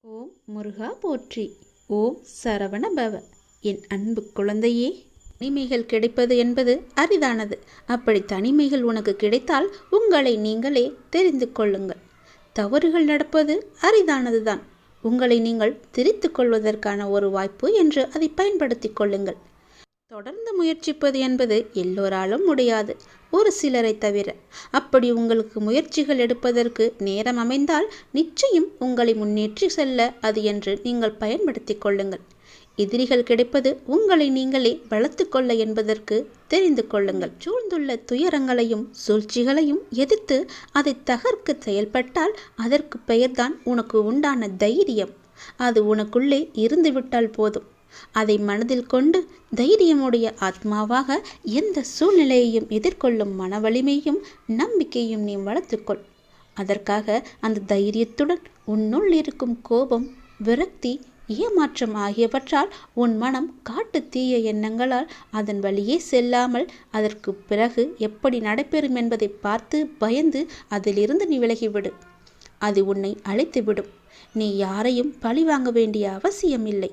ஓம் முருகா போற்றி. ஓம் சரவண பவ. என் அன்பு குழந்தையே, தனிமைகள் கிடைப்பது என்பது அரிதானது. அப்படி தனிமைகள் உனக்கு கிடைத்தால் உங்களை நீங்களே தெரிந்து கொள்ளுங்கள். தவறுகள் நடப்பது அரிதானதுதான். உங்களை நீங்கள் திரித்து கொள்வதற்கான ஒரு வாய்ப்பு என்று அதை பயன்படுத்தி கொள்ளுங்கள். தொடர்ந்து முயற்சிப்பது என்பது எல்லோராலும் முடியாது, ஒரு சிலரை தவிர. அப்படி உங்களுக்கு முயற்சிகள் எடுப்பதற்கு நேரம் அமைந்தால் நிச்சயம் உங்களை முன்னேற்றி செல்ல அது என்று நீங்கள் பயன்படுத்தி கொள்ளுங்கள். எதிரிகள் கிடைப்பது உங்களை நீங்களே வளர்த்து கொள்ள என்பதற்கு தெரிந்து கொள்ளுங்கள். சூழ்ந்துள்ள துயரங்களையும் சூழ்ச்சிகளையும் எதிர்த்து அதை தகர்க்க செயல்பட்டால் அதற்கு பெயர்தான் உனக்கு உண்டான தைரியம். அது உனக்குள்ளே இருந்துவிட்டால் போதும். அதை மனதில் கொண்டு தைரியமுடைய ஆத்மாவாக எந்த சூழ்நிலையையும் எதிர்கொள்ளும் மன வலிமையும் நம்பிக்கையும் நீ வளர்த்துக்கொள். அதற்காக அந்த தைரியத்துடன் உன்னுள் இருக்கும் கோபம், விரக்தி, ஏமாற்றம் ஆகியவற்றால் உன் மனம் காட்டு தீய எண்ணங்களால் அதன் வழியே செல்லாமல் அதற்கு பிறகு எப்படி நடைபெறும் என்பதை பார்த்து பயந்து அதிலிருந்து நீ விலகிவிடு. அது உன்னை அழைத்துவிடும். நீ யாரையும் பழி வாங்க வேண்டிய அவசியம் இல்லை.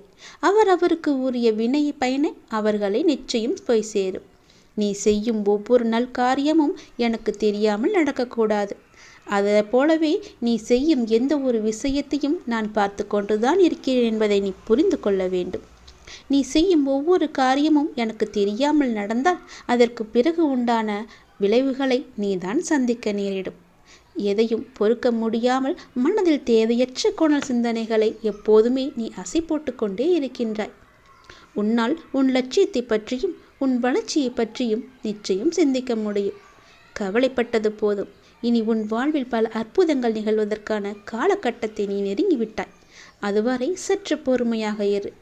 அவருக்கு உரிய வினை பயனை அவர்களை நிச்சயம் போய் சேரும். நீ செய்யும் ஒவ்வொரு நல் காரியமும் எனக்கு தெரியாமல் நடக்கக்கூடாது. அதை போலவே நீ செய்யும் எந்த ஒரு விஷயத்தையும் நான் பார்த்து கொண்டுதான் இருக்கிறேன் என்பதை நீ புரிந்து கொள்ள வேண்டும். நீ செய்யும் ஒவ்வொரு காரியமும் எனக்கு தெரியாமல் நடந்தால் அதற்கு பிறகு உண்டான விளைவுகளை நீதான் சந்திக்க நேரிடும். எதையும் பொறுக்க முடியாமல் மனதில் தேவையற்ற கோணல் சிந்தனைகளை எப்போதுமே நீ அசை போட்டு கொண்டே இருக்கின்றாய். உன்னால் உன் லட்சியத்தை பற்றியும் உன் வளர்ச்சியை பற்றியும் நிச்சயம் சிந்திக்க முடியும். கவலைப்பட்டது போதும். இனி உன் வாழ்வில் பல அற்புதங்கள் நிகழ்வதற்கான காலகட்டத்தை நீ நெருங்கிவிட்டாய். அதுவரை சற்று பொறுமையாக இரு.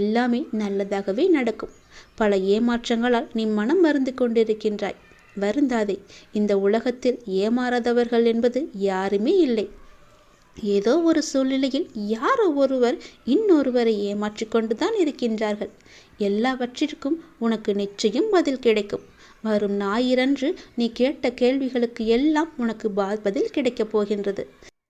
எல்லாமே நல்லதாகவே நடக்கும். பல ஏமாற்றங்களால் நீ மனம் மருந்து கொண்டிருக்கின்றாய். வருந்தாதே. இந்த உலகத்தில் ஏமாறாதவர்கள் என்பது யாருமே இல்லை. ஏதோ ஒரு சூழ்நிலையில் யாரோ ஒருவர் இன்னொருவரை ஏமாற்றி கொண்டுதான் இருக்கின்றார்கள். எல்லாவற்றிற்கும் உனக்கு நிச்சயம் பதில் கிடைக்கும். வரும் ஞாயிறன்று நீ கேட்ட கேள்விகளுக்கு எல்லாம் உனக்கு பதில் கிடைக்கப் போகின்றது.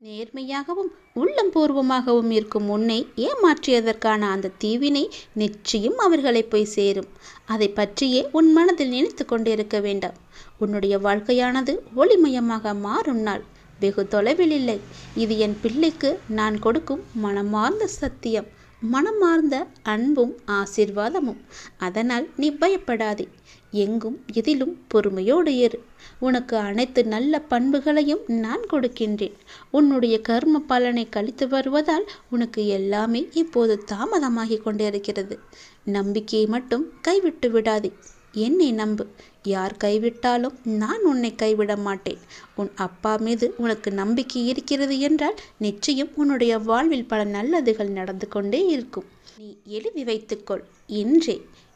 நேர்மையாகவும் உள்ளம் பூர்வமாகவும் இருக்கும் உன்னை ஏமாற்றியதற்கான அந்த தீவினை நிச்சயம் அவர்களை போய் சேரும். அதை பற்றியே உன் மனதில் நினைத்து கொண்டிருக்க வேண்டாம். உன்னுடைய வாழ்க்கையானது ஒளிமயமாக மாறும் நாள் வெகு தொலைவில் இல்லை. இது என் பிள்ளைக்கு நான் கொடுக்கும் மனமார்ந்த சத்தியம், மனமார்ந்த அன்பும் ஆசீர்வாதமும். அதனால் நீ பயப்படாதே. எங்கும் எதிலும் பொறுமையோடு இரு. உனக்கு அனைத்து நல்ல பண்புகளையும் நான் கொடுக்கின்றேன். உன்னுடைய கர்ம பலனை கழித்து வருவதால் உனக்கு எல்லாமே இப்போது தாமதமாகி கொண்டிருக்கிறது. நம்பிக்கையை மட்டும் கைவிட்டு விடாதே. என்னை நம்பு. யார் கைவிட்டாலும் நான் உன்னை கைவிட மாட்டேன். உன் அப்பா மீது உனக்கு நம்பிக்கை இருக்கிறது என்றால் நிச்சயம் உன்னுடைய வாழ்வில் பல நல்லதுகள் நடந்து கொண்டே இருக்கும். நீ எழுதி வைத்துக்கொள்.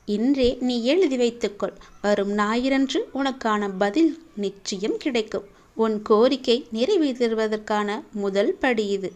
இன்றே நீ எழுதி வைத்துக்கொள். வரும் ஞாயிறன்று உனக்கான பதில் நிச்சயம் கிடைக்கும். உன் கோரிக்கை நிறைவேற்றுவதற்கான முதல் படி இது.